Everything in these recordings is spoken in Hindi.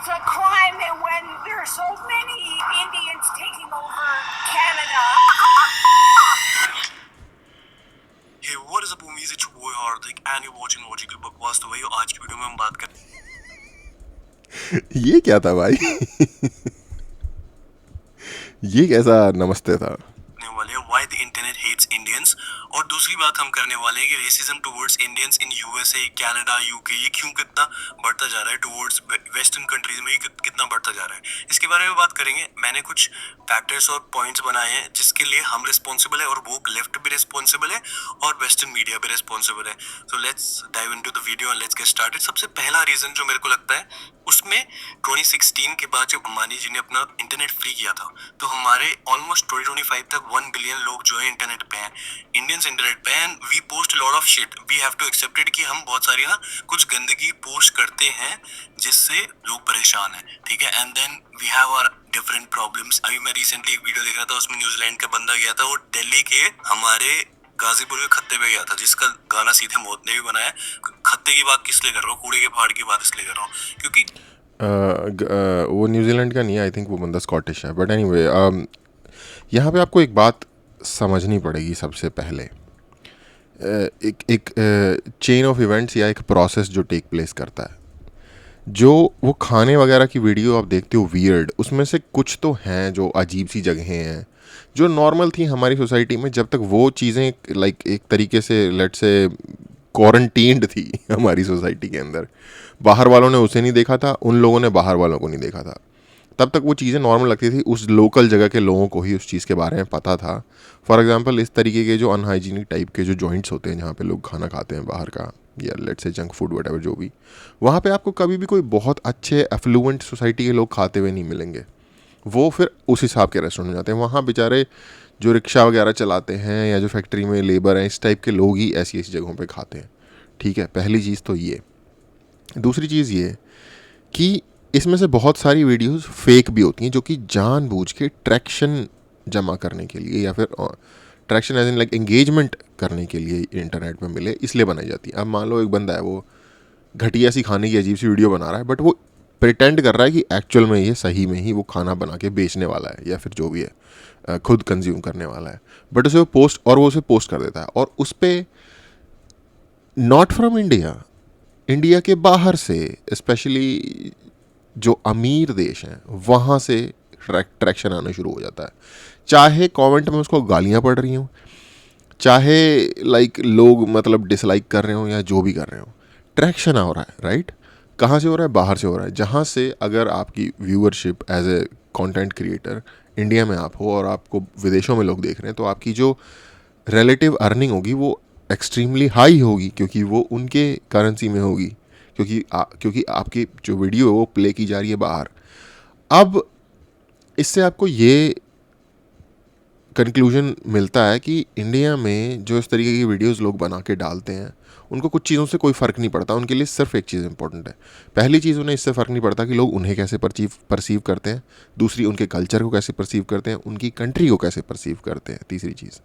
It's a climate when there are so many Indians taking over Canada. Hey, what is up movies? It's your boy Hardik and you're watching Logical बकवास। तो भाई आज की वीडियो में हम बात कर ये क्या था भाई? ये कैसा नमस्ते था? करने वाले हैं why the internet hates Indians, और दूसरी बात हम करने वाले हैं कि racism towards Indians in USA, Canada, UK ये क्यों कितना बढ़ता जा रहा है, टुवर्ड्स वेस्टर्न कंट्रीज में ये कितना बढ़ता जा रहा है, इसके बारे में बात करेंगे। मैंने कुछ फैक्टर्स और पॉइंट्स बनाए हैं जिसके लिए हम रिस्पॉन्सिबल है और वो लेफ्ट भी रिस्पॉन्सिबल है और वेस्टर्न मीडिया भी रिस्पॉन्सिबल है। So let's dive into the video and let's get started. सबसे पहला रीजन जो मेरे को लगता है उसमें 2016 के बाद जब अंबानी जी ने अपना इंटरनेट फ्री किया था तो हमारे ऑलमोस्ट 2025 तक 1 बिलियन लोग जो है इंटरनेट पे हैं, इंडियंस इंटरनेट पे हैं। We post lot of shit, we have to accept it कि हम बहुत सारी ना कुछ गंदगी पोस्ट करते हैं जिससे लोग परेशान हैं, ठीक है। And then we have our different problems. अभी मैं रिसेंटली एक वीडियो देख रहा था, उसमें न्यूजीलैंड का बंदा गया था, वो दिल्ली के हमारे गाजीपुर के खत्ते पे गया था जिसका गाना सीधे मोदी ने भी बनाया। खत्ते की बात किस लिए कर रहा हूँ, कूड़े के पहाड़ की बात इसलिए कर रहा हूँ क्योंकि वो न्यूजीलैंड का नहीं है, आई थिंक वो बंदा स्कॉटिश है। बट एनीवे, यहाँ पे आपको एक बात समझनी पड़ेगी सबसे पहले। एक चेन ऑफ इवेंट्स या एक प्रोसेस जो टेक प्लेस करता है, जो वो खाने वगैरह की वीडियो आप देखते हो वियर्ड, उसमें से कुछ तो हैं जो अजीब सी जगहें हैं जो नॉर्मल थी हमारी सोसाइटी में जब तक वो चीज़ें लाइक एक तरीके से लेट से क्वारंटीन्ड थी हमारी सोसाइटी के अंदर। बाहर वालों ने उसे नहीं देखा था, उन लोगों ने बाहर वालों को नहीं देखा था। तब तक वो चीज़ें नॉर्मल लगती थी, उस लोकल जगह के लोगों को ही उस चीज़ के बारे में पता था। फॉर एग्जांपल, इस तरीके के जो अनहाइजीनिक टाइप के जो जॉइंट्स होते हैं जहाँ पे लोग खाना खाते हैं बाहर का, या let's say junk food what ever जो भी, वहाँ पे आपको कभी भी कोई बहुत अच्छे एफ्लुएंट सोसाइटी के लोग खाते हुए नहीं मिलेंगे। वो फिर उस हिसाब के रेस्टोरेंट में जाते हैं। वहाँ बेचारे जो रिक्शा वगैरह चलाते हैं या जो फैक्ट्री में लेबर हैं, इस टाइप के लोग ही ऐसी ऐसी जगहों पे खाते हैं, ठीक है। पहली चीज़ तो ये। दूसरी चीज़ ये कि इसमें से बहुत सारी वीडियोस फेक भी होती हैं जो कि जानबूझ के ट्रैक्शन जमा करने के लिए या फिर traction as in like engagement करने के लिए इंटरनेट पे मिले इसलिए बनाई जाती है। अब मान लो एक बंदा है, वो घटिया सी खाने की अजीब सी वीडियो बना रहा है, बट वो प्रिटेंड कर रहा है कि एक्चुअल में ये सही में ही वो खाना बना के बेचने वाला है या फिर जो भी है खुद कंज्यूम करने वाला है। बट उसे वो उसे पोस्ट कर देता है और उस पर नॉट फ्रॉम इंडिया, इंडिया के बाहर से, स्पेशली जो अमीर देश हैं वहाँ से ट्रैक्शन आना शुरू हो जाता है। चाहे कमेंट में उसको गालियाँ पड़ रही हों, चाहे लाइक लोग मतलब डिसलाइक कर रहे हों या जो भी कर रहे हों, ट्रैक्शन आ रहा है, राइट। कहाँ से हो रहा है? बाहर से हो रहा है। जहाँ से अगर आपकी viewership as a content creator India में आप हो और आपको विदेशों में लोग देख रहे हैं, तो आपकी जो रिलेटिव अर्निंग होगी वो एक्सट्रीमली हाई होगी क्योंकि वो उनके करेंसी में होगी, क्योंकि आपकी जो वीडियो है वो प्ले की जा रही है बाहर। अब इससे आपको ये कंक्लूजन मिलता है कि इंडिया में जो इस तरीके की वीडियोस लोग बना के डालते हैं उनको कुछ चीज़ों से कोई फ़र्क नहीं पड़ता। उनके लिए सिर्फ एक चीज़ इंपॉर्टेंट है। पहली चीज़, उन्हें इससे फ़र्क नहीं पड़ता कि लोग उन्हें कैसे परसीव करते हैं। दूसरी, उनके कल्चर को कैसे परसीव करते हैं, उनकी कंट्री को कैसे परसीव करते हैं। तीसरी चीज़,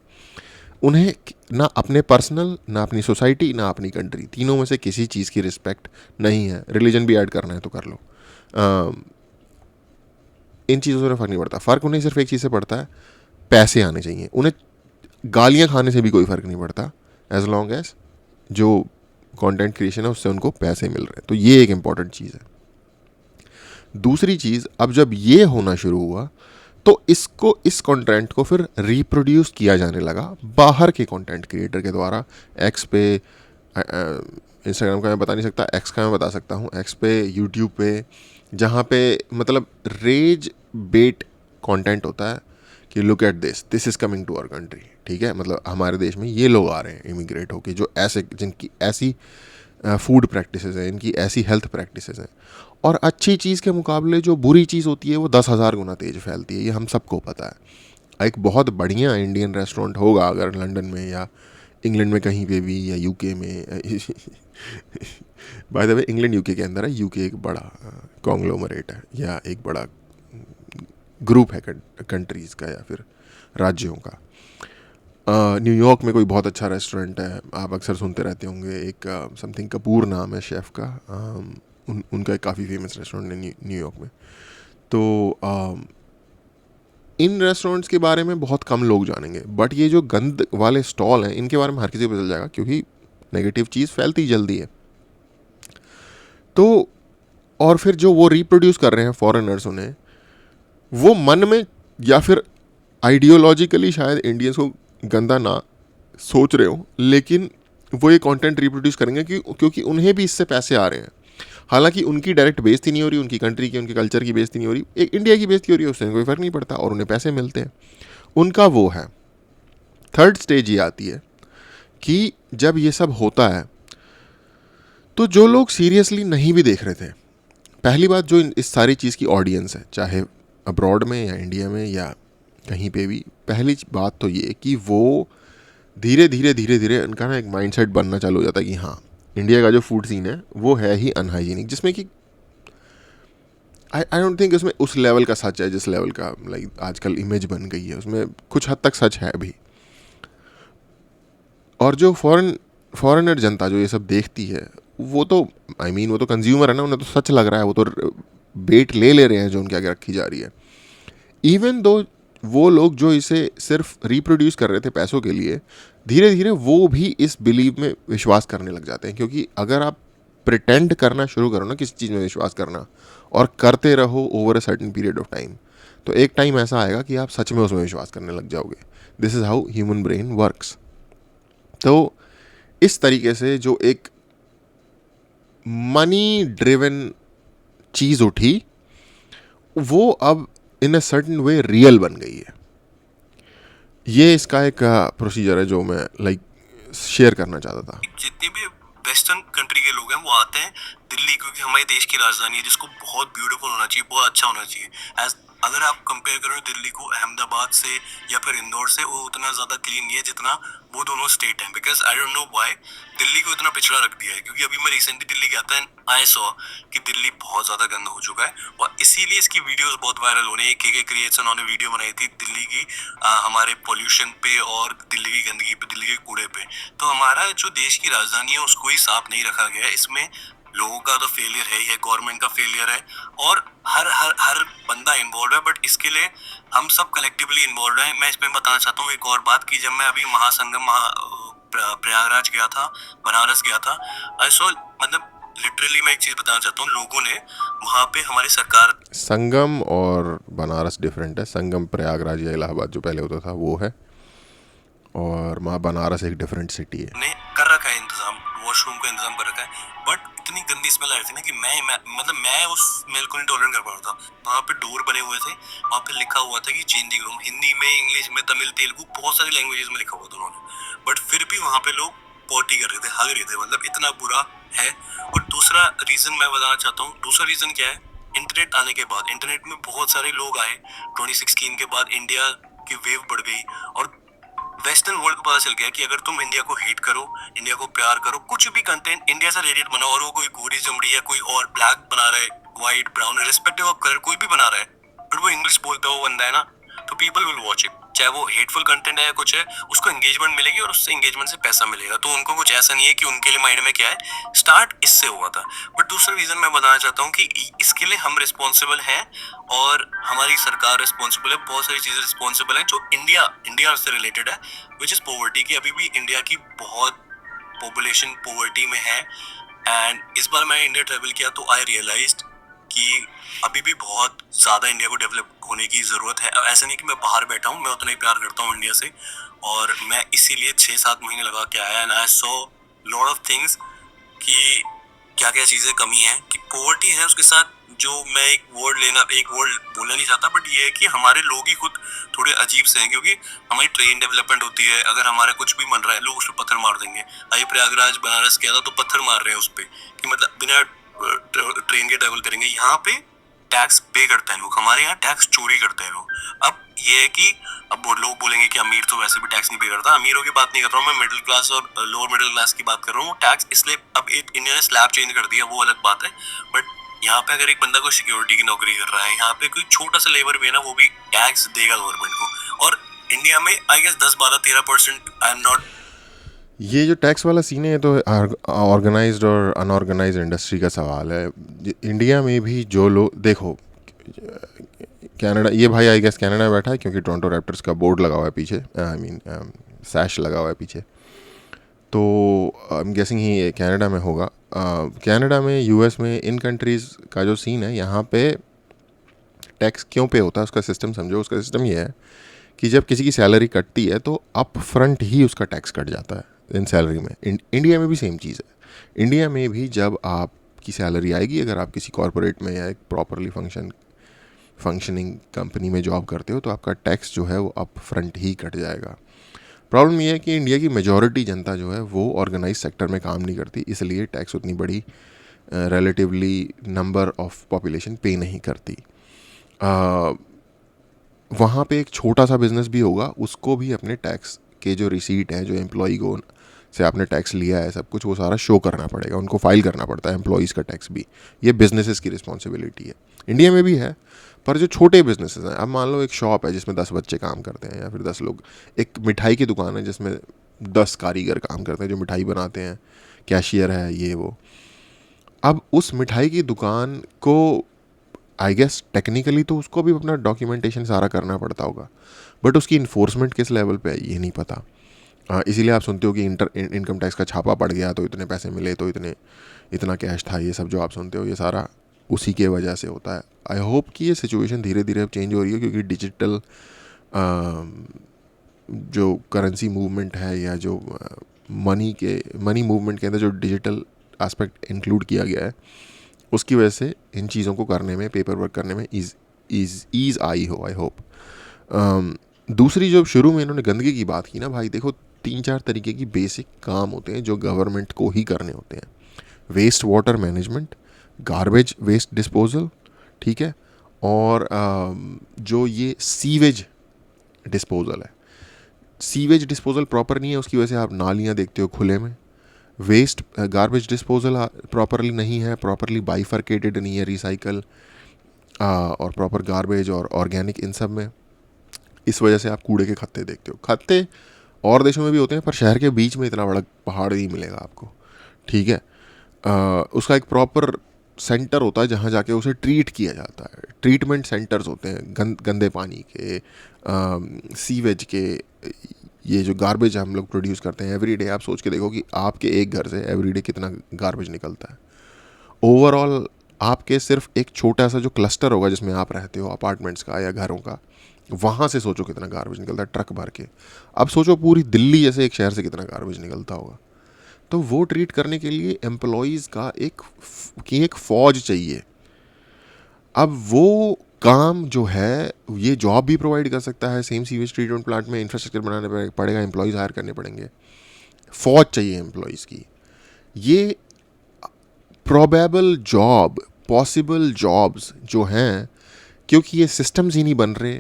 उन्हें ना अपने पर्सनल, ना अपनी सोसाइटी, ना अपनी कंट्री, तीनों में से किसी चीज़ की रिस्पेक्ट नहीं है। रिलीजन भी ऐड करना है तो कर लो। इन चीज़ों से फ़र्क नहीं पड़ता। फ़र्क उन्हें सिर्फ एक चीज़ से पड़ता है, पैसे आने चाहिए। उन्हें गालियाँ खाने से भी कोई फ़र्क नहीं पड़ता एज लॉन्ग एज जो कंटेंट क्रिएशन है उससे उनको पैसे मिल रहे हैं। तो ये एक इम्पॉर्टेंट चीज़ है। दूसरी चीज़, अब जब ये होना शुरू हुआ तो इस कंटेंट को फिर रिप्रोड्यूस किया जाने लगा बाहर के कंटेंट क्रिएटर के द्वारा। एक्स पे, इंस्टाग्राम का मैं बता नहीं सकता, एक्स का मैं बता सकता हूँ, एक्स पे, यूट्यूब पे, जहाँ पे मतलब रेज बेट कंटेंट होता है कि look at this is coming to our country, ठीक है। मतलब हमारे देश में ये लोग आ रहे हैं इमिग्रेट होके, जो ऐसे जिनकी ऐसी फूड प्रैक्टिसेस हैं, इनकी ऐसी हेल्थ प्रैक्टिसेस हैं, और अच्छी चीज़ के मुकाबले जो बुरी चीज़ होती है वो 10,000 गुना तेज फैलती है। ये हम सबको पता है। एक बहुत बढ़िया इंडियन रेस्टोरेंट होगा अगर लंदन में या इंग्लैंड में कहीं पे भी, या यूके में by the way England UK के अंदर है। यूके एक बड़ा कॉन्ग्लोमरेट है या एक बड़ा ग्रुप है कंट्रीज़ का या फिर राज्यों का। न्यूयॉर्क में कोई बहुत अच्छा रेस्टोरेंट है, आप अक्सर सुनते रहते होंगे, एक समथिंग कपूर नाम है शेफ़ का। उनका एक काफ़ी फेमस रेस्टोरेंट है न्यूयॉर्क में। तो इन रेस्टोरेंट्स के बारे में बहुत कम लोग जानेंगे, बट ये जो गंद वाले स्टॉल हैं इनके बारे में हर किसी को पता चल जाएगा, क्योंकि नेगेटिव चीज़ फैलती जल्दी है। तो और फिर जो वो रिप्रोड्यूस कर रहे हैं फॉरेनर्स, उन्हें वो मन में या फिर आइडियोलॉजिकली शायद इंडियंस को गंदा ना सोच रहे हो, लेकिन वो ये कंटेंट रिप्रोड्यूस करेंगे क्योंकि उन्हें भी इससे पैसे आ रहे हैं। हालांकि उनकी डायरेक्ट बेइज्जती नहीं हो रही, उनकी कंट्री की, उनके कल्चर की बेइज्जती नहीं हो रही, एक इंडिया की बेइज्जती हो रही है, उससे कोई फ़र्क नहीं पड़ता और उन्हें पैसे मिलते हैं। उनका वो है। थर्ड स्टेज ये आती है कि जब ये सब होता है तो जो लोग सीरियसली नहीं भी देख रहे थे, पहली बात जो इस सारी चीज़ की ऑडियंस है, चाहे अब्रॉड में या इंडिया में या कहीं पे भी, पहली बात तो ये कि वो धीरे धीरे उनका ना एक माइंडसेट बनना चालू हो जाता है कि हाँ, इंडिया का जो फूड सीन है वो है ही अनहाइजीनिक, जिसमें कि आई डोंट थिंक उसमें उस लेवल का सच है जिस लेवल का लाइक आजकल इमेज बन गई है, उसमें कुछ हद तक सच है भी। और जो फॉरेनर जनता जो ये सब देखती है, वो तो वो तो कंज्यूमर है ना, उन्हें तो सच लग रहा है, वो तो बेट ले रहे हैं जो उनके आगे रखी जा रही है। इवन दो वो लोग जो इसे सिर्फ रिप्रोड्यूस कर रहे थे पैसों के लिए, धीरे धीरे वो भी इस बिलीव में विश्वास करने लग जाते हैं। क्योंकि अगर आप प्रिटेंड करना शुरू करो ना किसी चीज़ में विश्वास करना, और करते रहो over a certain period of time, तो एक टाइम ऐसा आएगा कि आप सच में उसमें विश्वास करने लग जाओगे। This is how human brain works. तो इस तरीके से जो एक मनी ड्रिवन चीज़ उठी, वो अब इन अ सर्टेन वे रियल बन गई है। ये इसका एक प्रोसीजर है जो मैं शेयर करना चाहता था। जितने भी वेस्टर्न कंट्री के लोग हैं वो आते हैं दिल्ली, क्योंकि हमारे देश की राजधानी है, जिसको बहुत ब्यूटीफुल होना चाहिए, बहुत अच्छा होना चाहिए। एज अगर आप कंपेयर करो दिल्ली को अहमदाबाद से या फिर इंदौर से, वो उतना ज़्यादा क्लीन नहीं है जितना वो दोनों स्टेट हैं। Because I don't know why Delhi को इतना पिछड़ा रख दिया है। क्योंकि अभी मैं रिसेंटली दिल्ली गया था एंड आई सॉ कि दिल्ली बहुत ज़्यादा गंदा हो चुका है, और इसीलिए इसकी वीडियोस बहुत वायरल हो रही है। के क्रिएट्स उन्होंने वीडियो बनाई थी दिल्ली की हमारे पोल्यूशन पे और दिल्ली की गंदगी पे, दिल्ली के कूड़े पे। तो हमारा जो देश की राजधानी है उसको ही साफ नहीं रखा गया है। इसमें लोगों का तो फेलियर है ही है, गवर्नमेंट का फेलियर है, और हर बंदा इन्वॉल्व है। बट इसके लिए हम सब कलेक्टिवली इन्वॉल्व हैं। मैं इसमें बताना चाहता हूँ एक और बात की, जब मैं अभी महासंगम प्रयागराज गया था, बनारस गया था, आई सॉ, मतलब लिटरली मैं एक चीज बताना चाहता हूँ, लोगों ने वहाँ पे हमारी सरकार, संगम और बनारस डिफरेंट है। संगम प्रयागराज या इलाहाबाद जो पहले होता था वो है, और वहाँ बनारस एक डिफरेंट सिटी है। ने कर रखा है इंतजाम, वॉशरूम का इंतजाम कर रखा है, बट इतनी गंदी स्मेल आ रही थी ना कि मैं उस स्मेल को नहीं टॉलरेट कर पा रहा था। वहाँ पे डोर बने हुए थे, वहाँ पे लिखा हुआ था कि चेंजिंग रूम, हिंदी में, इंग्लिश में, तमिल, तेलुगु, बहुत सारी लैंग्वेजेस में लिखा हुआ था उन्होंने, बट फिर भी वहाँ पे लोग पॉटी कर रहे थे, हग रहे थे, मतलब इतना बुरा है। और दूसरा रीजन मैं बताना चाहता हूँ, दूसरा रीजन क्या है, इंटरनेट आने के बाद, इंटरनेट में बहुत सारे लोग आए 2016 के बाद, इंडिया की वेव बढ़ गई, और वेस्टर्न वर्ल्ड को पता चल गया कि अगर तुम इंडिया को हेट करो, इंडिया को प्यार करो, कुछ भी कंटेंट इंडिया से रिलेटेड बनाओ, और वो कोई गोरी चमड़ी या कोई और ब्लैक बना रहा है, white, brown, respective of colour कोई भी बना रहा है, बट वो इंग्लिश बोलता है, वो बंदा है ना, तो पीपल विल वॉच इट। चाहे वो हेटफुल कंटेंट है या कुछ है, उसको एंगेजमेंट मिलेगी और उससे एंगेजमेंट से पैसा मिलेगा। तो उनको कुछ ऐसा नहीं है कि उनके लिए माइंड में क्या है, स्टार्ट इससे हुआ था। बट दूसरा रीजन मैं बताना चाहता हूँ कि इसके लिए हम रिस्पॉन्सिबल हैं, और हमारी सरकार रिस्पॉन्सिबल है, बहुत सारी चीजें रिस्पॉन्सिबल है जो इंडिया से रिलेटेड है, विच इज पॉवर्टी की। अभी भी इंडिया की बहुत पॉपुलेशन पॉवर्टी में है, एंड इस बार मैं इंडिया ट्रेवल किया तो आई रियलाइज्ड कि अभी भी बहुत ज़्यादा इंडिया को डेवलप होने की ज़रूरत है। ऐसा नहीं कि मैं बाहर बैठा हूँ, मैं उतना ही प्यार करता हूँ इंडिया से, और मैं इसीलिए 6-7 महीने लगा के आया, and I saw lot of things कि क्या क्या चीज़ें कमी है, कि पॉवर्टी है, उसके साथ जो मैं एक वर्ड बोलना नहीं चाहता, बट ये है कि हमारे लोग ही खुद थोड़े अजीब से हैं। क्योंकि हमारी ट्रेन डेवलपमेंट होती है, अगर हमारा कुछ भी बन रहा है, लोग उस पर पत्थर मार देंगे। अभी प्रयागराज बनारस गया था तो पत्थर मार रहे हैं उस पर, कि मतलब बिना ट्रेन के ट्रेवल करेंगे। यहाँ पे टैक्स पे करते हैं लोग, हमारे यहाँ टैक्स चोरी करते हैं लोग। अब ये है कि अब लोग बोलेंगे कि अमीर तो वैसे भी टैक्स नहीं पे करता, अमीरों की बात नहीं कर रहा हूँ मैं, मिडिल क्लास और लोअर मिडिल क्लास की बात कर रहा हूँ। टैक्स इसलिए अब इंडिया ने स्लैब चेंज कर दिया, वो अलग बात है, बट यहाँ पे अगर एक बंदा कोई सिक्योरिटी की नौकरी कर रहा है, यहाँ पे कोई छोटा सा लेबर भी है ना, वो भी टैक्स देगा गवर्नमेंट को। और इंडिया में I guess 10-12-13%, I am not. ये जो टैक्स वाला सीन है ये तो ऑर्गेनाइज्ड और अनऑर्गेनाइज्ड इंडस्ट्री का सवाल है। इंडिया में भी जो लोग देखो, कनाडा, ये भाई आई गेस कनाडा में बैठा है क्योंकि टोरंटो रैप्टर्स का बोर्ड लगा हुआ है पीछे, आई मीन सैश लगा हुआ है पीछे, तो I am guessing he Canada में होगा। कनाडा में, यूएस में, इन कंट्रीज़ का जो सीन है, यहाँ पे टैक्स क्यों पे होता है उसका सिस्टम समझो। उसका सिस्टम ये है कि जब किसी की सैलरी कटती है तो अप फ्रंट ही उसका टैक्स कट जाता है इन सैलरी में। इंडिया में भी सेम चीज़ है। इंडिया में भी जब आपकी सैलरी आएगी, अगर आप किसी कॉरपोरेट में या एक प्रॉपरली फंक्शनिंग कंपनी में जॉब करते हो, तो आपका टैक्स जो है वो अप फ्रंट ही कट जाएगा। प्रॉब्लम ये है कि इंडिया की मेजॉरिटी जनता जो है वो ऑर्गेनाइज सेक्टर में काम नहीं करती, इसलिए टैक्स उतनी बड़ी रिलेटिवली नंबर ऑफ पॉपुलेशन पे नहीं करती। वहाँ पे एक छोटा सा बिजनेस भी होगा, उसको भी अपने टैक्स के जो रिसीट है, जो एम्प्लॉई को से आपने टैक्स लिया है, सब कुछ वो सारा शो करना पड़ेगा, उनको फाइल करना पड़ता है एम्प्लॉयज़ का टैक्स भी। ये बिजनेसेस की रिस्पॉन्सिबिलिटी है, इंडिया में भी है। पर जो छोटे बिजनेसेस हैं, अब मान लो एक शॉप है जिसमें 10 बच्चे काम करते हैं या फिर 10 लोग, एक मिठाई की दुकान है जिसमें 10 कारीगर काम करते हैं जो मिठाई बनाते हैं, कैशियर है, ये वो। अब उस मिठाई की दुकान को आई गेस टेक्निकली तो उसको भी अपना डॉक्यूमेंटेशन सारा करना पड़ता होगा, बट उसकी इन्फोर्समेंट किस लेवल पे है ये नहीं पता। इसीलिए आप सुनते हो कि इनकम टैक्स का छापा पड़ गया तो इतने पैसे मिले, तो इतना कैश था, ये सब जो आप सुनते हो ये सारा उसी के वजह से होता है। आई होप कि ये सिचुएशन धीरे धीरे अब चेंज हो रही है, क्योंकि डिजिटल जो करेंसी मूवमेंट है या जो मनी मूवमेंट के अंदर जो डिजिटल एस्पेक्ट इंक्लूड किया गया है, उसकी वजह से इन चीज़ों को करने में, पेपर वर्क करने में ईज़ आई हो, आई होप। दूसरी, जो शुरू में इन्होंने गंदगी की बात की ना भाई, देखो 3-4 तरीके की बेसिक काम होते हैं जो गवर्नमेंट को ही करने होते हैं। Waste water management, garbage waste disposal, ठीक है, और जो ये सीवेज डिस्पोजल है, सीवेज डिस्पोजल प्रॉपर नहीं है, उसकी वजह से आप नालियाँ देखते हो खुले में। वेस्ट गार्बेज डिस्पोजल प्रॉपरली नहीं है, प्रॉपरली बाइफर्केटेड नहीं है, रिसाइकल और प्रॉपर गार्बेज और ऑर्गेनिक, इन सब में। इस वजह से आप कूड़े के खत्ते देखते हो। खत्ते और देशों में भी होते हैं, पर शहर के बीच में इतना बड़ा पहाड़ नहीं मिलेगा आपको, ठीक है। उसका एक प्रॉपर सेंटर होता है जहाँ जाके उसे ट्रीट किया जाता है। ट्रीटमेंट सेंटर्स होते हैं गंदे पानी के, सीवेज के, ये जो गार्बेज हम लोग प्रोड्यूस करते हैं एवरीडे। आप सोच के देखो कि आपके एक घर से एवरीडे कितना गार्बेज निकलता है। ओवरऑल आपके सिर्फ एक छोटा सा जो क्लस्टर होगा जिसमें आप रहते हो, अपार्टमेंट्स का या घरों का, वहाँ से सोचो कितना गार्बेज निकलता है ट्रक भर के। अब सोचो पूरी दिल्ली जैसे एक शहर से कितना गार्बेज निकलता होगा। तो वो ट्रीट करने के लिए एम्प्लॉयज़ का एक फ़ौज चाहिए। अब वो काम जो है, ये जॉब भी प्रोवाइड कर सकता है, सेम सीवेज ट्रीटमेंट प्लांट में इंफ्रास्ट्रक्चर बनाने पड़ेगा, एम्प्लॉयज़ हायर करने पड़ेंगे, फ़ौज चाहिए एम्प्लॉयज़ की। ये प्रोबेबल जॉब, पॉसिबल जॉब्स जो हैं, क्योंकि ये सिस्टम्स ही नहीं बन रहे,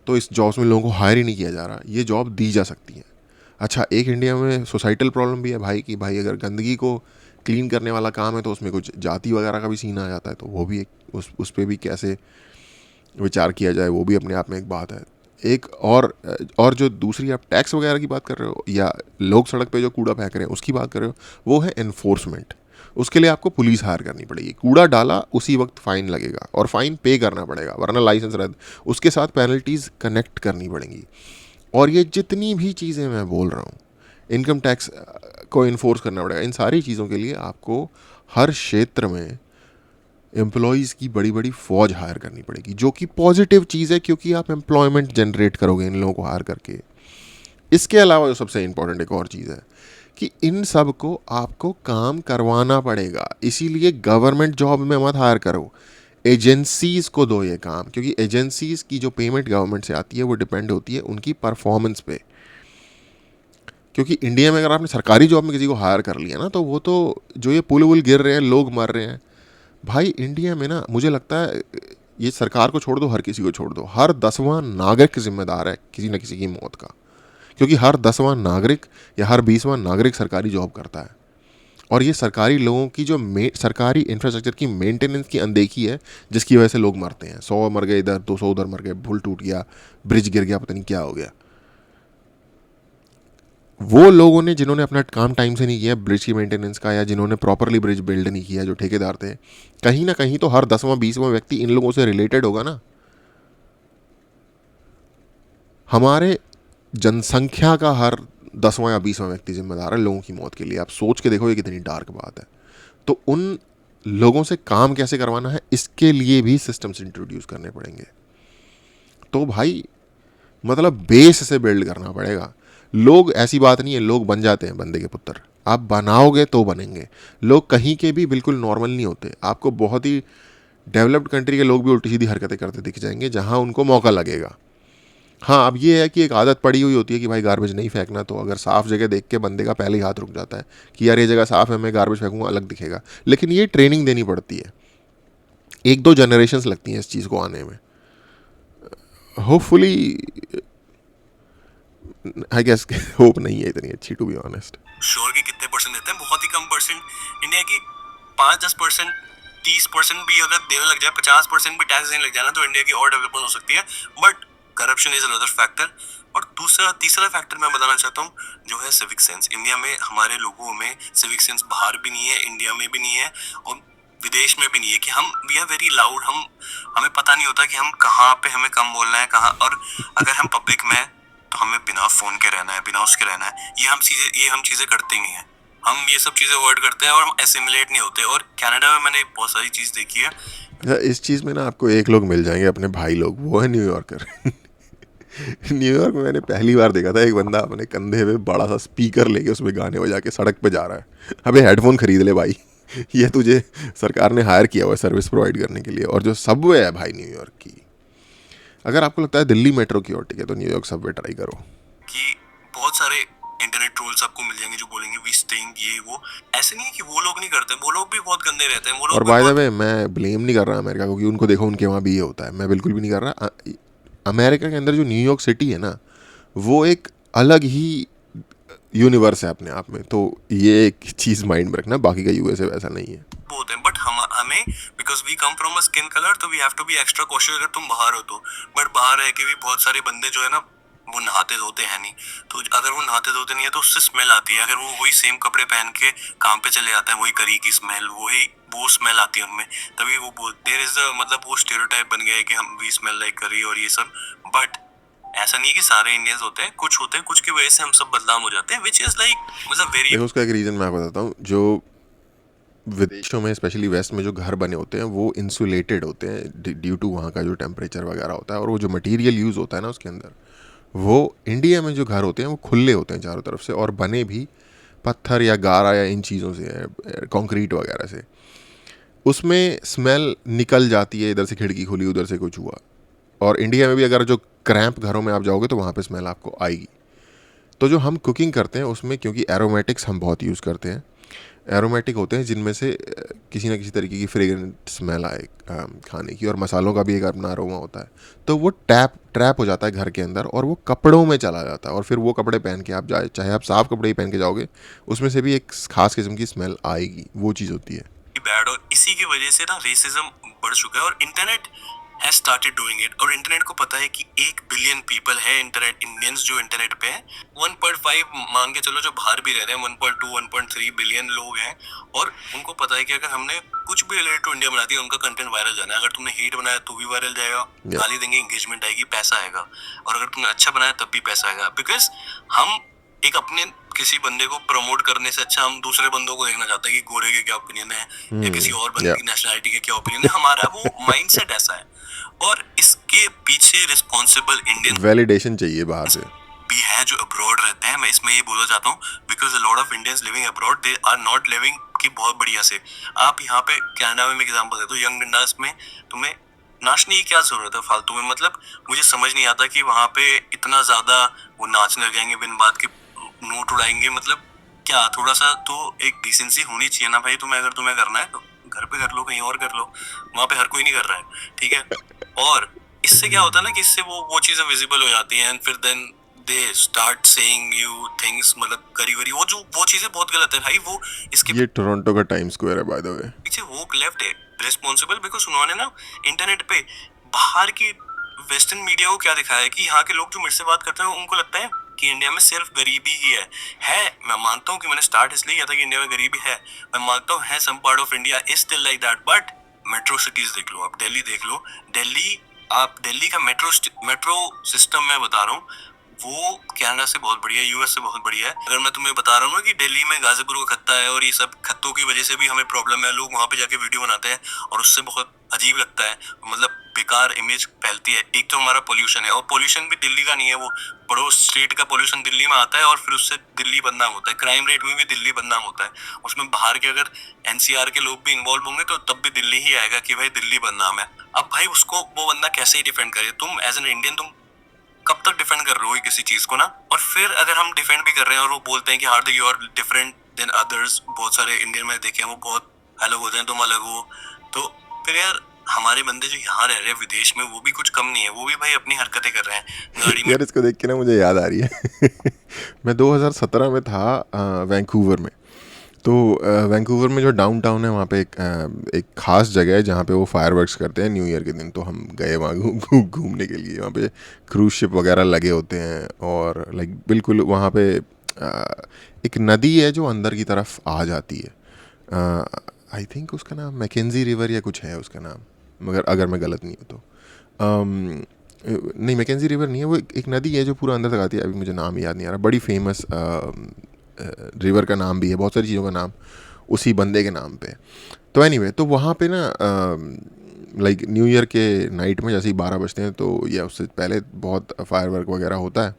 तो इस जॉब्स में लोगों को हायर ही नहीं किया जा रहा, ये जॉब दी जा सकती हैं। अच्छा, एक इंडिया में सोसाइटल प्रॉब्लम भी है भाई कि भाई अगर गंदगी को क्लीन करने वाला काम है तो उसमें कुछ जाति वगैरह का भी सीन आ जाता है, तो वो भी एक उस पर भी कैसे विचार किया जाए, वो भी अपने आप में एक बात है। एक और जो दूसरी आप टैक्स वगैरह की बात कर रहे हो या लोग सड़क पे जो कूड़ा फेंक रहे हैं उसकी बात कर रहे हो, वो है एनफोर्समेंट। उसके लिए आपको पुलिस हायर करनी पड़ेगी। कूड़ा डाला उसी वक्त फ़ाइन लगेगा और फ़ाइन पे करना पड़ेगा, वरना लाइसेंस रद्द। उसके साथ पेनल्टीज़ कनेक्ट करनी पड़ेंगी। और ये जितनी भी चीज़ें मैं बोल रहा हूँ, इनकम टैक्स को इन्फोर्स करना पड़ेगा, इन सारी चीज़ों के लिए आपको हर क्षेत्र में एम्प्लॉयज़ की बड़ी बड़ी फ़ौज हायर करनी पड़ेगी, जो कि पॉजिटिव चीज़ है, क्योंकि आप एम्प्लॉयमेंट जनरेट करोगे इन लोगों को हायर करके। इसके अलावा जो सबसे इम्पॉर्टेंट एक और चीज़ है कि इन सब को आपको काम करवाना पड़ेगा। इसीलिए गवर्नमेंट जॉब में मत हायर करो, एजेंसीज़ को दो ये काम, क्योंकि एजेंसीज़ की जो पेमेंट गवर्नमेंट से आती है वो डिपेंड होती है उनकी परफॉर्मेंस पे। क्योंकि इंडिया में अगर आपने सरकारी जॉब में किसी को हायर कर लिया ना, तो वो तो जो ये पुल वुल गिर रहे हैं, लोग मर रहे हैं भाई, इंडिया में ना मुझे लगता है ये सरकार को छोड़ दो, हर किसी को छोड़ दो, हर 10वां नागरिक जिम्मेदार है किसी न किसी की मौत का। क्योंकि हर 10वां नागरिक या हर 20वां नागरिक सरकारी जॉब करता है, और ये सरकारी लोगों की जो सरकारी इंफ्रास्ट्रक्चर की मेंटेनेंस की अनदेखी है, जिसकी वजह से लोग मरते हैं। 100 मर गए इधर, 200 उधर मर गए, पुल टूट गया, ब्रिज गिर गया, पता नहीं क्या हो गया। वो लोगों ने जिन्होंने अपना काम टाइम से नहीं किया ब्रिज की मेंटेनेंस का, या जिन्होंने प्रॉपरली ब्रिज बिल्ड नहीं किया, जो ठेकेदार थे, कहीं ना कहीं तो हर 10वां 20वां व्यक्ति इन लोगों से रिलेटेड होगा ना। हमारे जनसंख्या का हर 10वां या 20वां व्यक्ति जिम्मेदार है लोगों की मौत के लिए। आप सोच के देखो ये कितनी डार्क बात है। तो उन लोगों से काम कैसे करवाना है, इसके लिए भी सिस्टम्स इंट्रोड्यूस करने पड़ेंगे। तो भाई मतलब बेस से बिल्ड करना पड़ेगा। लोग, ऐसी बात नहीं है लोग बन जाते हैं बंदे के पुत्र, आप बनाओगे तो बनेंगे। लोग कहीं के भी बिल्कुल नॉर्मल नहीं होते। आपको बहुत ही डेवलप्ड कंट्री के लोग भी उल्टी सीधी हरकतें करते दिख जाएंगे जहां उनको मौका लगेगा। हाँ, अब ये है कि एक आदत पड़ी हुई होती है कि भाई गार्बेज नहीं फेंकना, तो अगर साफ जगह देख के बंदे का पहले ही हाथ रुक जाता है कि यार ये जगह साफ है, मैं गार्बेज फेंकूंगा, अलग दिखेगा। लेकिन ये ट्रेनिंग देनी पड़ती है, 1-2 जनरेशन्स लगती हैं इस चीज़ को आने में। होपफुली, आई गेस होप नहीं है इतनी अच्छी, टू बी ऑनेस्ट। श्योर के कितने परसेंट देते हैं? बहुत ही कम परसेंट। इंडिया की 5-10%, 30% भी अगर देने लग जाए, 50% भी टैक्स देने लग जाए ना, तो इंडिया की और डेवलपमेंट हो सकती है। But corruption is another factor. और तीसरा फैक्टर मैं बताना चाहता हूँ, जो है सिविक सेंस। इंडिया में हमारे लोगों में सिविक सेंस बाहर भी नहीं है, इंडिया में भी नहीं है, और विदेश में भी नहीं है। कि हम वी आर वेरी लाउड, हमें पता नहीं होता कि हम कहाँ पे हमें कम बोलना है, कहाँ। और अगर हम पब्लिक में, तो हमें बिना फोन के रहना है, बिना उसके रहना है। ये हम चीजें करते नहीं है। हम ये सब चीजें अवॉइड करते हैं और हम एसिमिलेट नहीं होते। और कनाडा में मैंने बहुत सारी चीज देखी है। अच्छा, इस चीज़ में ना आपको एक लोग मिल जाएंगे, अपने भाई लोग, वो है न्यूयॉर्कर। न्यूयॉर्क में मैंने पहली बार देखा था एक बंदा अपने कंधे पे बड़ा सा स्पीकर लेके उसमें गाने बजा के सड़क पे जा रहा है। अबे हेडफोन खरीद ले भाई, ये तुझे सरकार ने हायर किया हुआ है सर्विस प्रोवाइड करने के लिए। और जो सबवे है भाई न्यूयॉर्क की, अगर आपको लगता है दिल्ली मेट्रो की और है तो न्यूयॉर्क सबवे ट्राई करो। कि बहुत सारे इंटरनेट ट्रोल्स आपको मिल जाएंगे जो बोलेंगे वी स्टेइंग ये वो। ऐसे नहीं है कि वो लोग नहीं करते, वो लोग भी बहुत गंदे रहते हैं। वो लोग और बाय द वे, मैं ब्लेम नहीं कर रहा अमेरिका को, क्योंकि उनको देखो उनके वहाँ भी ये होता है, मैं बिल्कुल भी नहीं कर रहा। अमेरिका के अंदर जो न्यूयॉर्क सिटी है ना, वो एक अलग ही यूनिवर्स है अपने आप में। तो ये एक चीज़ माइंड में रखना, बाकी का यूएसए वैसा नहीं है। होते हैं। बट हमें because we come from a skin colour, तो we have to be extra cautious अगर तुम बाहर हो तो। बट बाहर रह के भी बहुत सारे बंदे जो है ना, वो नहाते धोते हैं नहीं। तो अगर वो नहाते धोते नहीं है तो उससे स्मेल आती है। अगर वो वही सेम कपड़े पहन के काम पे चले जाते हैं, वही करी की स्मेल, वो स्मेल आती है उनमें, तभी वो बोलते हैं। मतलब वो स्टेरियोटाइप बन गया है कि हम वी स्मेल लाइक करी और ये सब। बट ऐसा नहीं है कि सारे इंडियंस होते हैं, कुछ होते हैं, कुछ की वजह से हम सब बदनाम हो जाते हैं, विच इज लाइक मतलब वेरी। देखो, उसका एक रीज़न मैं बताता हूँ। जो विदेशों में, स्पेशली वेस्ट में, जो घर बने होते हैं वो इंसुलेटेड होते हैं ड्यू टू वहाँ का जो टेम्परेचर वगैरह होता है, और वो जो मटेरियल यूज़ होता है ना उसके अंदर, वो इंडिया में जो घर होते हैं वो खुले होते हैं चारों तरफ से, और बने भी पत्थर या गारा या इन चीज़ों से है, कंक्रीट वगैरह से। उसमें स्मेल निकल जाती है, इधर से खिड़की खुली, उधर से कुछ हुआ। और इंडिया में भी अगर जो क्रैम्प घरों में आप जाओगे तो वहाँ पे स्मेल आपको आएगी। तो जो हम कुकिंग करते हैं उसमें, क्योंकि एरोमेटिक्स हम बहुत यूज़ करते हैं, एरोमेटिक होते हैं जिनमें से किसी ना किसी तरीके की फ्रेग्रेंट स्मेल आए खाने की, और मसालों का भी एक अपना अरोमा होता है, तो वो ट्रैप हो जाता है घर के अंदर, और वो कपड़ों में चला जाता है। और फिर वो कपड़े पहन के आप जाए, चाहे आप साफ कपड़े ही पहन के जाओगे, उसमें से भी एक खास किस्म की स्मेल आएगी। वो चीज़ होती है बैड। और इसी की वजह से ना रेसिज्म बढ़ चुका है, और internet has started doing it. और इंटरनेट को पता है कि 1 बिलियन पीपल है इंटरनेट इंडियंस जो इंटरनेट पे है। 1.5 मान के चलो जो बाहर भी रह रहे हैं, 1.2 1.3 बिलियन लोग हैं। और उनको पता है कि अगर हमने कुछ भी रिलेटेड टू इंडिया बना दिया, उनका कंटेंट वायरल जाना है। अगर तुमने हेट बनाया तो भी वायरल जाएगा, गाली देंगे, एंगेजमेंट आएगी, पैसा आएगा। और अगर तुमने अच्छा बनाया तब भी पैसा आएगा। बिकॉज हम एक अपने किसी बंदे को प्रमोट करने से अच्छा हम दूसरे बंदों को देखना चाहते हैं कि गोरे के क्या ओपिनियन है, या किसी और बंदे की नेशनलिटी के क्या ओपिनियन है। हमारा वो माइंडसेट ऐसा है। और इसके पीछे रिस्पॉन्सिबल इंडियन वैलिडेशन चाहिए बाहर से भी है जो अब्रॉड रहते हैं। मैं इसमें ये बोलना चाहता हूँ, because a lot of Indians living abroad, they are not living की बहुत बढ़िया से। आप यहाँ पे कनाडा में एग्जांपल देता हूँ, यंग इंडियंस में तुम्हें नाचने की क्या जरूरत है फालतू में। मतलब मुझे समझ नहीं आता कि वहाँ पे इतना ज्यादा वो नाचने लग जाएंगे, बिन बात के नोट उड़ाएंगे। मतलब क्या, थोड़ा सा तो एक डिसेंसी होनी चाहिए ना भाई। अगर तुम्हें करना है तो घर पे कर लो, कहीं और कर लो, वहाँ पे हर कोई नहीं कर रहा है, ठीक है। और इससे क्या होता है ना कि इससे वो चीजें विजिबल हो जाती हैं, एंड फिर then they start saying you things, मतलब करी वरी वो चीजें बहुत गलत है भाई। वो इसके ये टोरंटो का टाइम स्क्वायर है बाय द वे। पीछे वो लेफ्ट है रिस्पॉन्सिबल, बिकॉज उन्होंने ना इंटरनेट पे बाहर की वेस्टर्न मीडिया को क्या दिखाया है कि यहाँ के लोग जो मेरे से बात करते हैं उनको लगता है कि इंडिया में सिर्फ गरीबी ही है। मैं मानता हूँ कि मैंने स्टार्ट इसलिए किया था कि इंडिया में गरीबी है, मैं मानता हूँ है some part of India is still like that, but metro cities देख लो, आप दिल्ली देख लो, दिल्ली का मेट्रो सिस्टम मैं बता रहा हूँ, वो कनाडा से बहुत बढ़िया है, यूएस से बहुत बढ़िया है। अगर मैं तुम्हें बता रहा हूँ ना कि दिल्ली में गाजीपुर का खत्ता है और ये सब खत्तों की वजह से भी हमें प्रॉब्लम है, लोग वहां पे जाके वीडियो बनाते हैं और उससे बहुत अजीब लगता है, मतलब बेकार इमेज फैलती है। एक तो हमारा पोल्यूशन है, और पोल्यूशन भी दिल्ली का नहीं है, वो पड़ोस स्टेट का पोल्यूशन दिल्ली में आता है और फिर उससे दिल्ली बदनाम होता है। क्राइम रेट में भी दिल्ली बदनाम होता है, उसमें बाहर के अगर एनसीआर के लोग भी इन्वॉल्व होंगे तो तब भी दिल्ली ही आएगा कि भाई दिल्ली बदनाम है। अब भाई उसको वो बंदा कैसे ही डिफेंड करे, तुम एज एन इंडियन तुम कब तक डिफेंड कर रहे हो किसी चीज को ना। और फिर अगर हम डिफेंड भी कर रहे हैं और वो बोलते हैं कि Hardik you are different than others, बहुत सारे इंडियन में देखे हैं वो बहुत अलग होते हैं, तुम अलग हो, तो फिर यार हमारे बंदे जो यहाँ रह रहे हैं विदेश में वो भी कुछ कम नहीं है, वो भी भाई अपनी हरकतें कर रहे हैं गाड़ी में। यार इसको देख के ना मुझे याद आ रही है मैं 2017 में था वैंकूवर में। तो वैंकूवर में जो डाउनटाउन है वहाँ पे एक ख़ास जगह है जहाँ पे वो फायरवर्क्स करते हैं न्यू ईयर के दिन। तो हम गए वहाँ घूमने के लिए। वहाँ पे क्रूज शिप वगैरह लगे होते हैं और लाइक बिल्कुल वहाँ पे एक नदी है जो अंदर की तरफ आ जाती है। आई थिंक उसका नाम मैकेंजी रिवर या कुछ है उसका नाम, मगर अगर मैं गलत नहीं हूँ तो नहीं मैकेंजी रिवर नहीं है, वो एक नदी है जो पूरा अंदर तक आती है। अभी मुझे नाम याद नहीं आ रहा। बड़ी फेमस रिवर का नाम भी है, बहुत सारी चीज़ों का नाम उसी बंदे के नाम पे। तो एनीवे तो वहाँ पे ना लाइक न्यू ईयर के नाइट में जैसे ही 12 बजते हैं तो या उससे पहले बहुत फायरवर्क वगैरह होता है,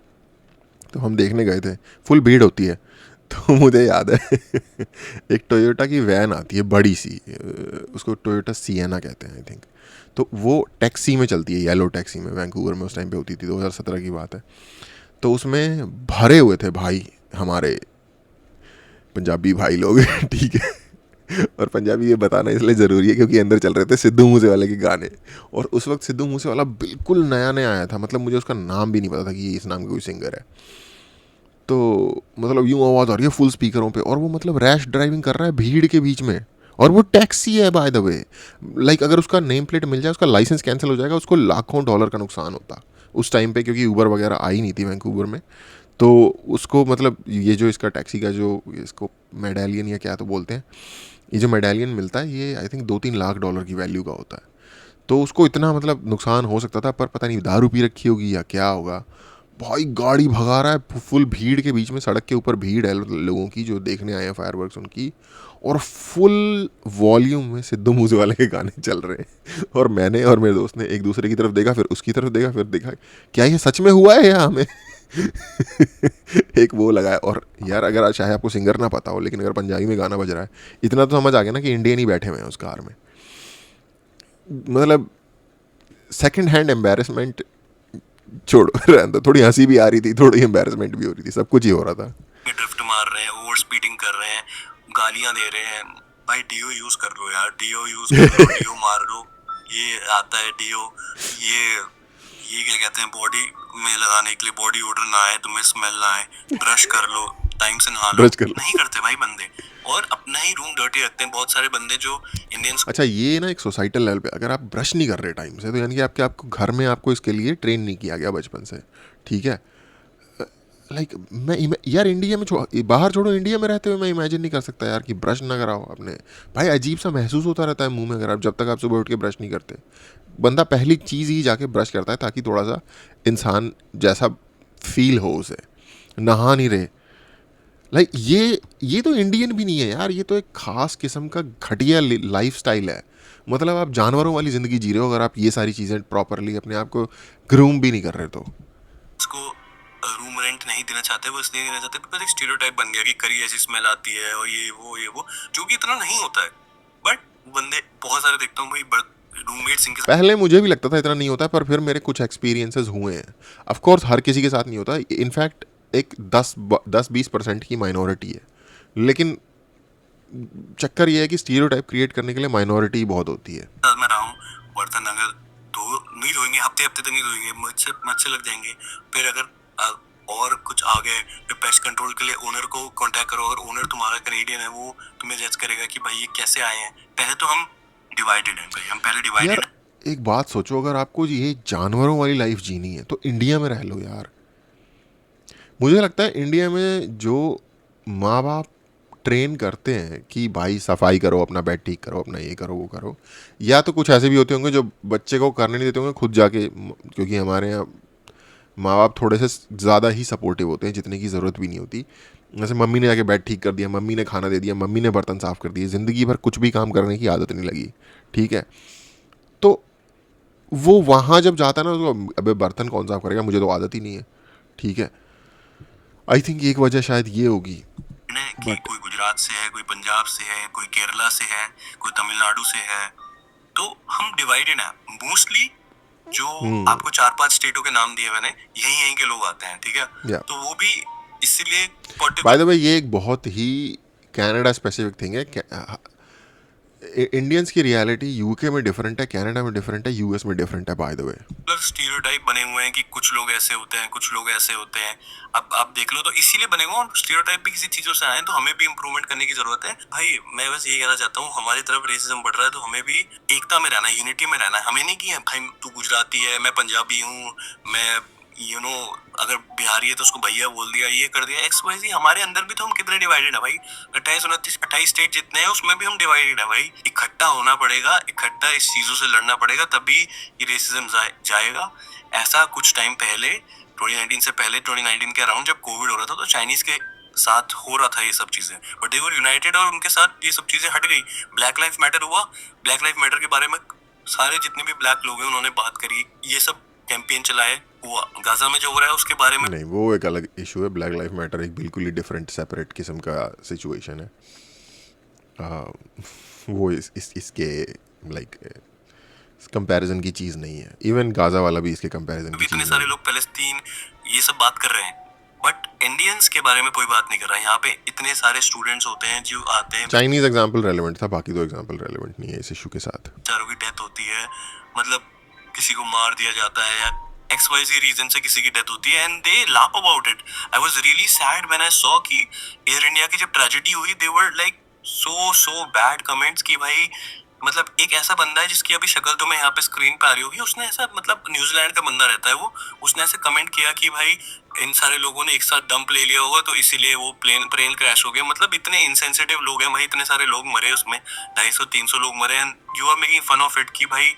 तो हम देखने गए थे। फुल भीड़ होती है। तो मुझे याद है एक टोयोटा की वैन आती है बड़ी सी, उसको टोयोटा सिएना कहते हैं आई थिंक। तो वो टैक्सी में चलती है, येलो टैक्सी में, वैंकूवर में उस टाइम पे होती थी, 2017 की बात है। तो उसमें भरे हुए थे भाई हमारे पंजाबी भाई लोग ठीक है। और पंजाबी ये बताना इसलिए ज़रूरी है क्योंकि अंदर चल रहे थे सिद्धू मूसेवाले के गाने। और उस वक्त सिद्धू मूसेवाला बिल्कुल नया नया आया था, मतलब मुझे उसका नाम भी नहीं पता था कि ये इस नाम का कोई सिंगर है। तो मतलब यूँ आवाज़ आ रही है फुल स्पीकरों पे और वो मतलब रैश ड्राइविंग कर रहा है भीड़ के बीच में, और वो टैक्सी है बाय द वे। लाइक अगर उसका नेम प्लेट मिल जाए उसका लाइसेंस कैंसिल हो जाएगा, उसको लाखों डॉलर का नुकसान होता उस टाइम पे, क्योंकि ऊबर वगैरह आई नहीं थी वैंकूवर में। तो उसको मतलब ये जो इसका टैक्सी का जो इसको मेडालियन या क्या तो बोलते हैं, ये जो मेडालियन मिलता है ये आई थिंक 2-3 लाख डॉलर की वैल्यू का होता है। तो उसको इतना मतलब नुकसान हो सकता था, पर पता नहीं दारू पी रखी होगी या क्या होगा। भाई गाड़ी भगा रहा है फुल भीड़ के बीच में, सड़क के ऊपर भीड़ है लोगों की जो देखने आए हैं फायरवर्क्स उनकी, और फुल वॉल्यूम में सिद्धू मूसेवाले के गाने चल रहे हैं। और मैंने और मेरे दोस्त ने एक दूसरे की तरफ देखा, फिर उसकी तरफ देखा, फिर देखा क्या ये सच में हुआ है या हमें एक वो लगाया। और यार अगर चाहे आपको सिंगर ना पता हो, लेकिन अगर पंजाबी में गाना बज रहा है, इतना तो समझ आ गया ना कि इंडियन ही बैठे हुए हैं उस कार में। मतलब सेकंड हैंड एम्बेरसमेंट छोड़ो, रहने दो। थोड़ी हंसी भी आ रही थी, थोड़ी एम्बेरसमेंट भी हो रही थी, सब कुछ ही हो रहा था। ड्रिफ्ट मार रहे हैं, ओवर स्पीडिंग कर रहे हैं, गालियां दे रहे हैं। भाई डीओ यूज कर लो यार, डीओ यूज कर लो, डीओ मार लो, ये आता है डीओ। ये क्या कहते हैं, बॉडी में लगाने के लिए, बॉडी ओडर ना आए, तुम्हें स्मेल ना आए, ब्रश कर लो, टाइम से नहा लो। ब्रश कर लो। नहीं करते भाई बंदे, और अपना ही रूम डर्टी रखते हैं बहुत सारे बंदे जो इंडियंस। अच्छा ये ना एक सोसाइटल लेवल पे अगर आप ब्रश नहीं कर रहे टाइम से, तो यानी कि आपको घर में आपको इसके लिए ट्रेन नहीं किया गया बचपन से, ठीक है। लाइक यार इंडिया में बाहर छोड़ो, इंडिया में रहते हुए मैं इमेजिन नहीं कर सकता यार कि ब्रश ना कराओ आपने। भाई अजीब सा महसूस होता रहता है मुंह में, अगर आप जब तक आप सुबह उठ के ब्रश नहीं करते। बंदा पहली चीज़ ही जाके ब्रश करता है ताकि थोड़ा सा इंसान जैसा फील हो उसे, नहा नहीं रहे। लाइक ये तो इंडियन भी नहीं है यार, ये तो एक ख़ास किस्म का घटिया लाइफ स्टाइल है। मतलब आप जानवरों वाली ज़िंदगी जी रहे हो अगर आप ये सारी चीज़ें प्रॉपरली अपने आप को ग्रूम भी नहीं कर रहे। तो उसको रूम रेंट नहीं देना चाहते, वो इसलिए देना चाहते बिकॉज एक स्टीरियोटाइप बन गया कि करी ऐसी स्मेल आती है और ये वो, जो कि इतना नहीं होता है। बट बंदे बहुत सारे देखता हूँ भाई रूममेट्स इनके साथ। पहले मुझे भी लगता था इतना नहीं होता, पर फिर मेरे कुछ एक्सपीरियंसेस हुए हैं। ऑफ कोर्स हर किसी के साथ नहीं होता, इनफैक्ट एक 10-20% की माइनॉरिटी है, लेकिन चक्कर ये है कि स्टीरियोटाइप क्रिएट करने के लिए माइनॉरिटी बहुत होती है। मैं रहा हूँ, बर्तन अगर तो नहीं धोएंगे, हफ्ते तक नहीं धोएंगे, मच्छर लग जाएंगे। फिर अगर और कुछ आ गए तो पेस्ट कंट्रोल के लिए ओनर को कांटेक्ट करो। अगर ओनर तुम्हारा कैनेडियन है, वो तुम्हें जज करेगा कि भाई ये कैसे आए हैं। पहले तो हम डिवाइडेड हैं भाई, हम पहले डिवाइडेड यार एक बात सोचो, अगर आपको ये जानवरों वाली लाइफ जीनी है तो इंडिया में रह लो यार। मुझे लगता है इंडिया में जो माँ बाप ट्रेन करते हैं कि भाई सफाई करो, अपना बेड ठीक करो, अपना ये करो वो करो, या तो कुछ ऐसे भी होते होंगे जो बच्चे को करने नहीं देते होंगे खुद जाके, क्योंकि हमारे यहाँ माँ बाप थोड़े से ज़्यादा ही सपोर्टिव होते हैं जितने की ज़रूरत भी नहीं होती। जैसे मम्मी ने जाके बेड ठीक कर दिया, मम्मी ने खाना दे दिया, मम्मी ने बर्तन साफ़ कर दिए, ज़िंदगी भर कुछ भी काम करने की आदत नहीं लगी, ठीक है। तो वो वहाँ जब जाता है ना तो अबे बर्तन कौन साफ़ करेगा, मुझे तो आदत ही नहीं है, ठीक है। आई थिंक एक वजह शायद ये होगी। कि कोई गुजरात से है, कोई पंजाब से है, कोई केरला से है, कोई तमिलनाडु से है, तो हम डिवाइडेड है मोस्टली। जो आपको 4-5 स्टेटों के नाम दिए मैंने, यही यहीं के लोग आते हैं, ठीक है। Yeah. तो वो भी इसीलिए बाय द वे ये एक बहुत ही कनाडा स्पेसिफिक थिंग है। इंडियंस की रियलिटी यूके में डिफरेंट है, कनाडा में डिफरेंट है, यूएस में डिफरेंट है बाय द वे। मतलब स्टीरियोटाइप बने हुए हैं कि कुछ लोग ऐसे होते हैं, कुछ लोग ऐसे होते हैं। अब आप देख लो, तो इसीलिए बने हुए हैं। स्टीरियोटाइप भी किसी चीजों से आए तो हमें भी इंप्रूवमेंट करने की जरूरत है भाई। मैं बस ये कहना चाहता हूँ, हमारी तरफ रेसिज्म बढ़ रहा है तो हमें भी एकता में रहना है, यूनिटी में रहना है। हमें नहीं कि भाई तू गुजराती है, मैं पंजाबी हूँ, मैं अगर बिहारी है तो उसको भैया बोल दिया, ये कर दिया, एक्स वाई जी। हमारे अंदर भी तो हम कितने डिवाइडेड है भाई। 28 स्टेट जितने हैं उसमें भी हम डिवाइडेड है भाई। इकट्ठा होना पड़ेगा, इकट्ठा इस चीजों से लड़ना पड़ेगा, तभी ये रेसिज्म जाएगा। ऐसा कुछ टाइम पहले 2019 से पहले 2019 के अराउंड जब कोविड हो रहा था तो चाइनीज के साथ हो रहा था ये सब चीजें, बट दे वर यूनाइटेड और उनके साथ ये सब चीजें हट गई। ब्लैक लाइफ मैटर हुआ, ब्लैक लाइफ मैटर के बारे में सारे जितने भी ब्लैक लोग हैं उन्होंने बात करी, ये सब कैंपेन चलाए हुआ। गाजा में जो हो रहा है उसके बारे में नहीं, वो एक अलग इशू है। ब्लैक लाइफ मैटर एक बिल्कुल ही डिफरेंट सेपरेट किस्म का सिचुएशन है। वो इसके लाइक कंपैरिजन की चीज़ नहीं है। इवन गाजा वाला भी इसके कंपैरिजन की चीज़ इतने सारे लोग फलस्तीन ये सब बात कर रहे हैं, बट इंडियंस के बारे में कोई बात नहीं कर रहा है। यहाँ पे इतने सारे स्टूडेंट्स होते हैं जो आते हैं। चाइनीज एग्जांपल रेलेवेंट था, बाकी तो एग्जांपल रेलेवेंट नहीं है इस इशू के साथ। चारों की डेथ होती है, मतलब किसी को मार दिया जाता है या XYZ रीजन से किसी की डेथ होती है, and they laugh about it. I was really sad when I saw कि एयर इंडिया की जब ट्रेजेडी हुई, they were like so bad comments कि भाई मतलब एक ऐसा बंदा है जिसकी अभी शक्ल तुम्हें यहाँ पे स्क्रीन पे आ रही होगी, उसने ऐसा, मतलब न्यूजीलैंड का बंदा रहता है वो, उसने ऐसे कमेंट किया कि भाई इन सारे लोगों ने एक साथ डंप ले लिया होगा तो इसीलिए वो प्लेन क्रैश हो गया। मतलब इतने इनसेंसिटिव लोग हैं भाई, इतने सारे लोग मरे उसमें, 250-300 लोग मरे, and you are making fun of it कि भाई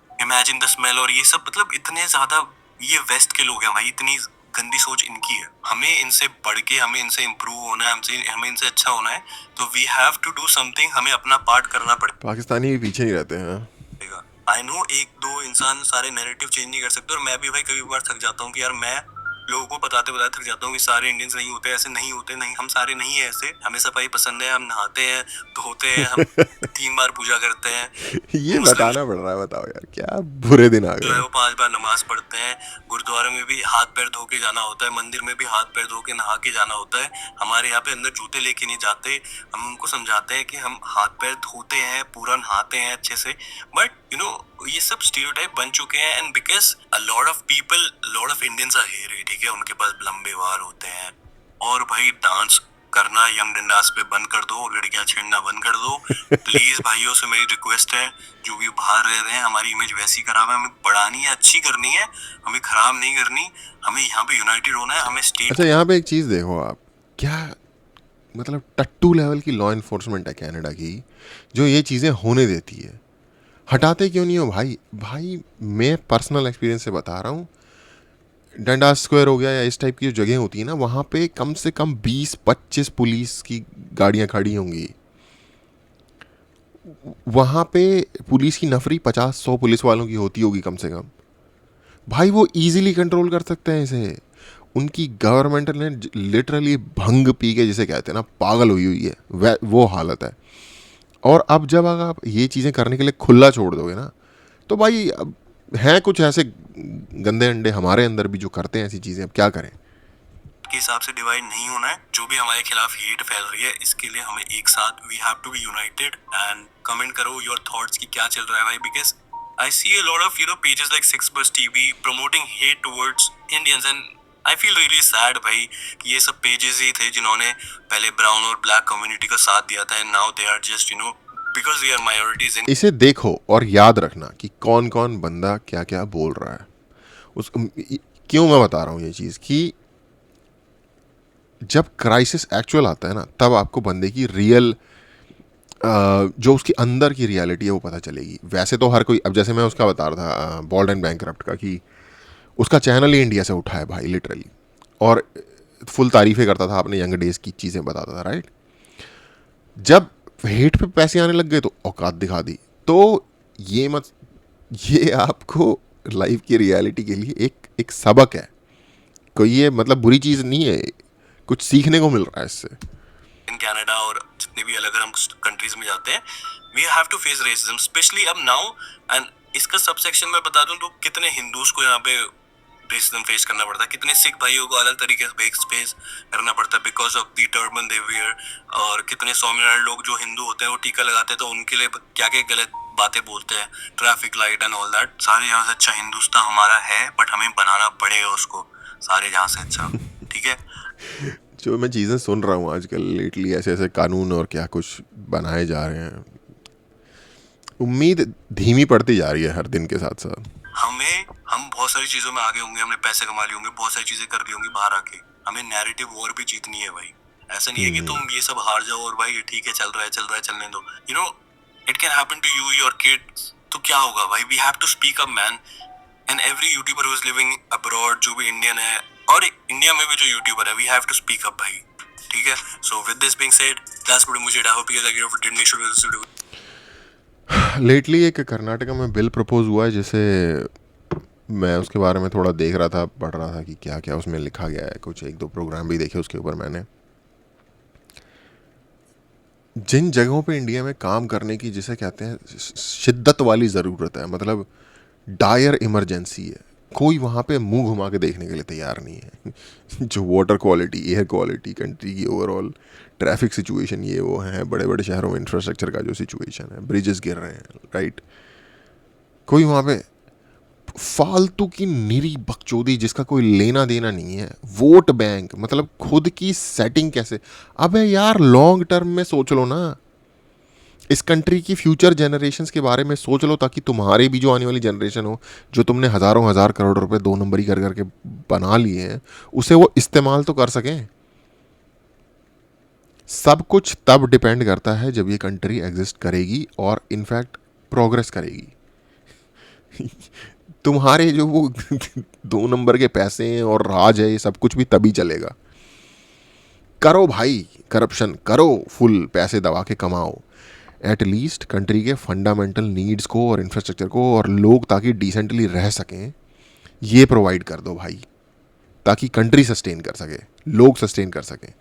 इमेजिन द स्मेल और ये सब। मतलब इतने ज्यादा ये वेस्ट के लोग हैं भाई, इतनी गंदी सोच इनकी है। हमें इनसे बढ़ के, हमें इनसे इम्प्रूव होना है, हमें इनसे अच्छा होना है, तो we have to do something. हमें अपना पार्ट करना पड़ेगा। पाकिस्तानी भी पीछे नहीं रहते हैं। आई नो एक दो इंसान सारे नैरेटिव चेंज नहीं कर सकते, और मैं भी भाई कभी बार थक जाता हूँ कि यार मैं लोगों को बताते थक जाता हूँ कि सारे इंडियंस नहीं होते, ऐसे नहीं होते, नहीं हम सारे नहीं है ऐसे। हमें सफाई पसंद है, हम नहाते हैं, धोते हैं, हम 3 बार पूजा करते हैं। ये बताना पड़ रहा है, बताओ यार क्या बुरे दिन आ जो है गए। वो 5 बार नमाज पढ़ते हैं, गुरुद्वारे में भी हाथ पैर धो के जाना होता है, मंदिर में भी हाथ पैर धो के नहा के जाना होता है। हमारे यहाँ पे अंदर जूते लेके नहीं जाते। हम उनको समझाते हैं कि हम हाथ पैर धोते हैं, पूरा नहाते हैं अच्छे से, बट ये सब स्टीरियोटाइप बन चुके हैं। And because a lot of people, lot of Indians are here, ठीक है, उनके पास लंबे वाल होते हैं, और भाई डांस करना यंग डिंडास पे बंद कर दो, लड़कियां छेड़ना बंद कर दो प्लीज। भाइयों से मेरी रिक्वेस्ट है, जो भी बाहर रह रहे हैं, हमारी इमेज वैसी खराब है, हमें बढ़ानी है, अच्छी करनी है, हमें खराब नहीं करनी। हमें यहाँ पे यूनाइटेड होना है, हमें स्टेट। अच्छा, यहाँ पे एक चीज़ देखो आप, क्या मतलब टट्टू लेवल की लॉ इन्फोर्समेंट है कनाडा की, जो ये चीज़ें होने देती है। हटाते क्यों नहीं हो भाई? भाई मैं पर्सनल एक्सपीरियंस से बता रहा हूँ, डंडा स्क्वायर हो गया या इस टाइप की जो जगह होती है ना, वहाँ पे कम से कम 20-25 पुलिस की गाड़ियाँ खड़ी होंगी। वहाँ पे पुलिस की नफरी 50-100 पुलिस वालों की होती होगी कम से कम। भाई वो इजीली कंट्रोल कर सकते हैं इसे। उनकी गवर्नमेंट ने लिटरली भंग पी के, जिसे कहते हैं ना, पागल हुई हुई है, वो हालत है। और अब जब अगर आप ये चीज़ें करने के लिए खुला छोड़ दोगे ना, तो भाई अब हैं कुछ ऐसे गंदे अंडे हमारे अंदर भी जो करते हैं ऐसी चीज़ें, अब क्या करें। के हिसाब से डिवाइड नहीं होना है। जो भी हमारे खिलाफ हेट फैल रही है, इसके लिए हमें एक साथ, we have to be united. And comment करो योर थॉट्स कि क्या चल रहा है भाई, because I see a lot of pages like 6bus TV promoting hate towards Indians, and I feel really sad भाई कि ये सब पेजेस ही थे जिन्होंने पहले ब्राउन और ब्लैक कम्युनिटी का साथ दिया था, and now they are just because we are minorities in। इसे देखो और याद रखना कि कौन कौन बंदा क्या क्या बोल रहा है। क्यों मैं बता रहा हूँ ये चीज़ कि जब क्राइसिस एक्चुअल आता है ना, तब आपको बंदे की रियल जो उसकी अंदर की रियलिटी है वो पता चलेगी। वैसे तो हर कोई, अब जैसे मैं उसका बता रहा था बॉल्ड एंड बैंकरप्ट का, कि उसका चैनल ही इंडिया से उठा है भाई लिटरली, और फुल तारीफें करता था, अपने यंग डेज की चीज़ें बताता था, राइट। जब हेट पे पैसे आने लग गए तो औकात दिखा दी। तो ये आपको लाइफ की रियलिटी के लिए एक सबक है, कोई ये मतलब बुरी चीज़ नहीं है, कुछ सीखने को मिल रहा है इससे। इन कनाडा और जितने भी अलग हम कंट्रीज में जाते हैं, we have to face racism specially अब नाउ। एंड इसका सब सेक्शन में बता दूं तो कितने हिंदूज को यहाँ पे रेसिज्म फेस करना पड़ता है, कितने सिख भाइयों को अलग तरीके से फेस करना पड़ता है because of the turban they wear, और कितने स्वामीनारायण लोग जो हिंदू होते हैं वो टीका लगाते हैं तो उनके लिए क्या क्या गलत बातें बोलते हैं, traffic light and all that. सारे जहाँ से अच्छा हिंदुस्तान हमारा है, बट हमें बनाना पड़ेगा उसको सारे जहाँ से अच्छा, ठीक है। जो मैं चीज़ें सुन रहा हूँ आजकल लेटली, ऐसे ऐसे कानून और क्या कुछ बनाए जा रहे हैं, उम्मीद धीमी पड़ती जा रही है हर दिन के साथ साथ। हम बहुत सारी चीजों में आगे होंगे, हमने पैसे कमा लिए होंगे, बहुत सारी चीजें कर ली होंगी बाहर आके, हमें नैरेटिव वॉर भी जीतनी है भाई। ऐसा नहीं है कि तुम ये सब हार जाओ और भाई ठीक है चल रहा है चलने दो, you know it can happen to you your kids. तो क्या होगा भाई, we have to speak up man. And every YouTuber who is living abroad, जो भी इंडियन है और इंडिया में भी जो यूट्यूबर है, we have to speak up भाई, ठीक है। So with this being said, that's what मुझे I hope you guys are did make sure to do. Lately एक कर्नाटका में बिल प्रपोज हुआ है, जिसे मैं उसके बारे में थोड़ा देख रहा था, पढ़ रहा था कि क्या क्या उसमें लिखा गया है, कुछ एक दो प्रोग्राम भी देखे उसके ऊपर मैंने। जिन जगहों पे इंडिया में काम करने की जिसे कहते हैं शिद्दत वाली ज़रूरत है, मतलब डायर इमरजेंसी है, कोई वहाँ पे मुंह घुमा के देखने के लिए तैयार नहीं है। जो water quality, air quality, country की ओवरऑल ट्रैफिक सिचुएशन, ये वो है, बड़े बड़े शहरों में इंफ्रास्ट्रक्चर का जो सिचुएशन है, ब्रिजेस गिर रहे हैं, राइट। कोई वहाँ पे फालतू की निरी बकचोदी जिसका कोई लेना देना नहीं है, वोट बैंक, मतलब खुद की सेटिंग कैसे। अबे यार लॉन्ग टर्म में सोच लो ना, इस कंट्री की फ्यूचर जनरेशन्स के बारे में सोच लो, ताकि तुम्हारे भी जो आने वाली जनरेशन हो, जो तुमने हज़ारों हज़ार करोड़ रुपए दो नंबरी कर करके बना लिए हैं, उसे वो इस्तेमाल तो कर सकें। सब कुछ तब डिपेंड करता है जब ये कंट्री एग्जिस्ट करेगी और इनफैक्ट प्रोग्रेस करेगी। तुम्हारे जो वो दो नंबर के पैसे हैं और राज है, ये सब कुछ भी तभी चलेगा। करो भाई, करप्शन करो, फुल पैसे दबा के कमाओ, एटलीस्ट कंट्री के फंडामेंटल नीड्स को और इंफ्रास्ट्रक्चर को और लोग ताकि डिसेंटली रह सकें, ये प्रोवाइड कर दो भाई, ताकि कंट्री सस्टेन कर सके, लोग सस्टेन कर सकें।